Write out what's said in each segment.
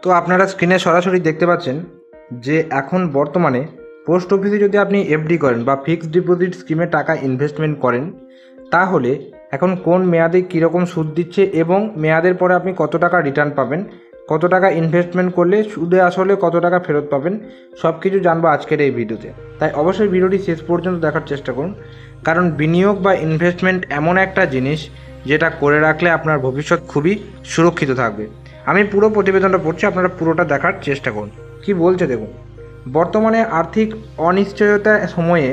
তো আপনারা স্ক্রিনে সরাসরি দেখতে পাচ্ছেন যে এখন বর্তমানে পোস্ট অফিসে যদি আপনি এফডি করেন বা ফিক্সড ডিপোজিট স্কিমে টাকা ইনভেস্টমেন্ট করেন, তাহলে এখন কোন মেয়াদে কীরকম সুদ দিচ্ছে এবং মেয়াদের পরে আপনি কত টাকা রিটার্ন পাবেন, কত টাকা ইনভেস্টমেন্ট করলে সুদে আসলে কত টাকা ফেরত পাবেন, সব কিছু জানবো আজকের এই ভিডিওতে। তাই অবশ্যই ভিডিওটি শেষ পর্যন্ত দেখার চেষ্টা করুন, কারণ বিনিয়োগ বা ইনভেস্টমেন্ট এমন একটা জিনিস যেটা করে রাখলে আপনার ভবিষ্যৎ খুবই সুরক্ষিত থাকবে। আমি পুরো প্রতিবেদনটা পড়ছি, আপনারা পুরোটা দেখার চেষ্টা করুন। কি বলছে দেখুন। বর্তমানে আর্থিক অনিশ্চয়তা সময়ে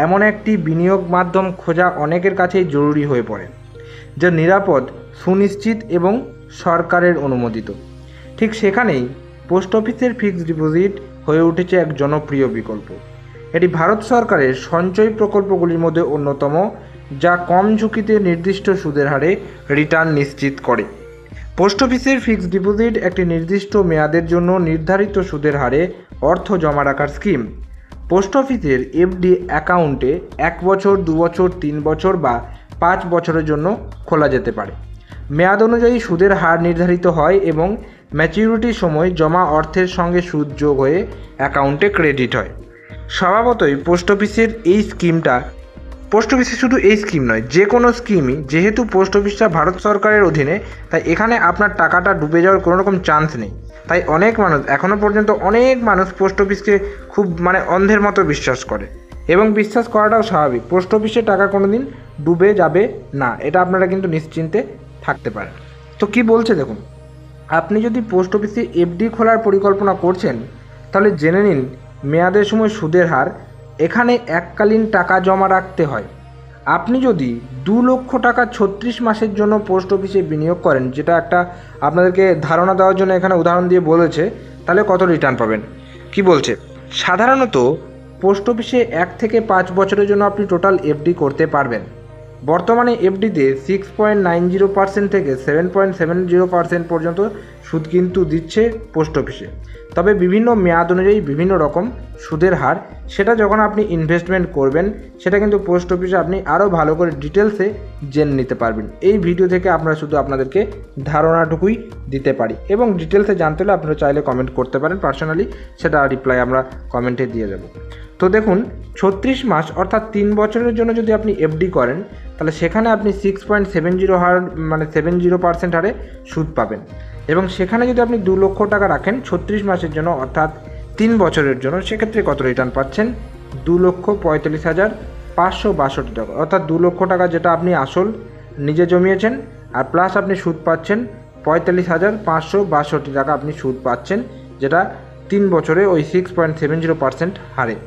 এমন একটি বিনিয়োগ মাধ্যম খোঁজা অনেকের কাছেই জরুরি হয়ে পড়ে, যা নিরাপদ, সুনিশ্চিত এবং সরকারের অনুমোদিত। ঠিক সেখানেই পোস্ট অফিসের ফিক্সড ডিপোজিট হয়ে উঠেছে এক জনপ্রিয় বিকল্প। এটি ভারত সরকারের সঞ্চয় প্রকল্পগুলির মধ্যে অন্যতম, যা কম ঝুঁকিতে নির্দিষ্ট সুদের হারে রিটার্ন নিশ্চিত করে। পোস্ট অফিসের ফিক্সড ডিপোজিট একটি নির্দিষ্ট মেয়াদের জন্য নির্ধারিত সুদের হারে অর্থ জমা রাখার স্কিম। পোস্ট অফিসের এফডি অ্যাকাউন্টে 1 বছর, 2 বছর, 3 বছর বা 5 বছরের জন্য খোলা যেতে পারে। মেয়াদ অনুযায়ী সুদের হার নির্ধারিত হয় এবং ম্যাচিউরিটির সময় জমা অর্থের সঙ্গে সুদ যোগ হয়ে অ্যাকাউন্টে ক্রেডিট হয়। স্বভাবতই পোস্ট অফিসে শুধু এই স্কিম নয়, যে কোনো স্কিমই, যেহেতু পোস্ট অফিসটা ভারত সরকারের অধীনে, তাই এখানে আপনার টাকাটা ডুবে যাওয়ার কোনো রকম চান্স নেই। তাই এখনও পর্যন্ত অনেক মানুষ পোস্ট অফিসকে খুব অন্ধের মতো বিশ্বাস করে, এবং বিশ্বাস করাটাও স্বাভাবিক। পোস্ট অফিসে টাকা কোনো দিন ডুবে যাবে না, এটা আপনারা কিন্তু নিশ্চিন্তে থাকতে পারেন। তো কি বলছে দেখুন। আপনি যদি পোস্ট অফিসে এফডি খোলার পরিকল্পনা করছেন, তাহলে জেনে নিন মেয়াদের সময় সুদের হার। এখানে এককালীন টাকা জমা রাখতে হয়। আপনি যদি 2 লক্ষ টাকা 36 মাসের জন্য পোস্ট অফিসে বিনিয়োগ করেন, যেটা একটা আপনাদেরকে ধারণা দেওয়ার জন্য এখানে উদাহরণ দিয়ে বলেছে, তাহলে কত রিটার্ন পাবেন। কি বলছে, সাধারণত পোস্ট অফিসে 1 থেকে 5 বছরের জন্য আপনি টোটাল এফডি করতে পারবেন। বর্তমানে এফডিতে 6.90% থেকে 7.70% পর্যন্ত সুদ কিন্তু দিচ্ছে পোস্ট অফিসে। তবে বিভিন্ন মেয়াদ অনুযায়ী বিভিন্ন রকম সুদের হার, সেটা যখন আপনি ইনভেস্টমেন্ট করবেন, সেটা কিন্তু পোস্ট অফিসে আপনি আরও ভালো করে ডিটেলসে জেনে নিতে পারবেন। এই ভিডিও থেকে আমরা শুধু আপনাদেরকে ধারণাটুকুই দিতে পারি, এবং ডিটেলসে জানতে হলে আপনারা চাইলে কমেন্ট করতে পারেন পার্সোনালি, সেটা রিপ্লাই আমরা কমেন্টে দিয়ে দেবো। তো দেখুন, 36 মাস অর্থাৎ 3 বছরের জন্য যদি আপনি এফডি করেন, তাহলে সেখানে আপনি 6.70% হারে সুদ পাবেন। এবং সেখানে যদি আপনি 2 লক্ষ টাকা রাখেন 36 মাসের জন্য অর্থাৎ 3 বছরের জন্য, সেক্ষেত্রে কত রিটার্ন পাচ্ছেন? 2,45,562 টাকা। অর্থাৎ 2 লক্ষ টাকা যেটা আপনি আসল নিজে জমিয়েছেন, আর প্লাস আপনি সুদ পাচ্ছেন 45,562 টাকা আপনি সুদ পাচ্ছেন, যেটা 3 বছরে ওই 6.70% হারে।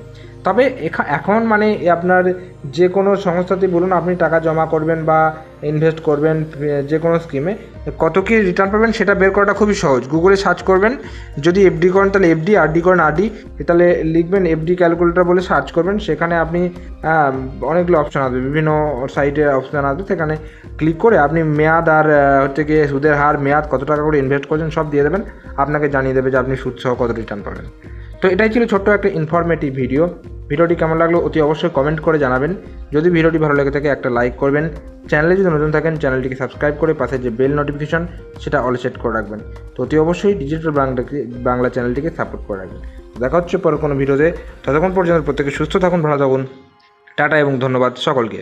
তবে এখন আপনার যে কোনো সংস্থাতে বলুন, আপনি টাকা জমা করবেন বা ইনভেস্ট করবেন যে কোনো স্কিমে, কত কী রিটার্ন পাবেন সেটা বের করাটা খুবই সহজ। গুগলে সার্চ করবেন, যদি এফডি করেন তাহলে এফডি, আরডি করেন আরডি, তাহলে লিখবেন এফডি ক্যালকুলেটর বলে সার্চ করবেন। সেখানে আপনি অনেকগুলো অপশান আসবে, বিভিন্ন সাইটে অপশান আসবে, সেখানে ক্লিক করে আপনি মেয়াদ আর গিয়ে সুদের হার, মেয়াদ, কত টাকা করে ইনভেস্ট করছেন সব দিয়ে দেবেন, আপনাকে জানিয়ে দেবে যে আপনি সুদসহ কত রিটার্ন পাবেন। তো এটাই ছিল ছোট্ট একটা ইনফরমেটিভ ভিডিও। ভিডিওটি কেমন লাগলো অতি অবশ্যই কমেন্ট করে জানাবেন। যদি ভিডিওটি ভালো লেগে থাকে একটা লাইক করবেন। চ্যানেলে যদি নতুন থাকেন চ্যানেলটিকে সাবস্ক্রাইব করে পাশে যে বেল নোটিফিকেশন সেটা অল সেট করে রাখবেন। তো অতি অবশ্যই ডিজিটাল বাংলা চ্যানেলটিকে সাপোর্ট করে রাখবেন। দেখা হচ্ছে পরে কোনো ভিডিওতে। ততক্ষণ পর্যন্ত প্রত্যেকে সুস্থ থাকুন, ভালো থাকুন। টাটা এবং ধন্যবাদ সকলকে।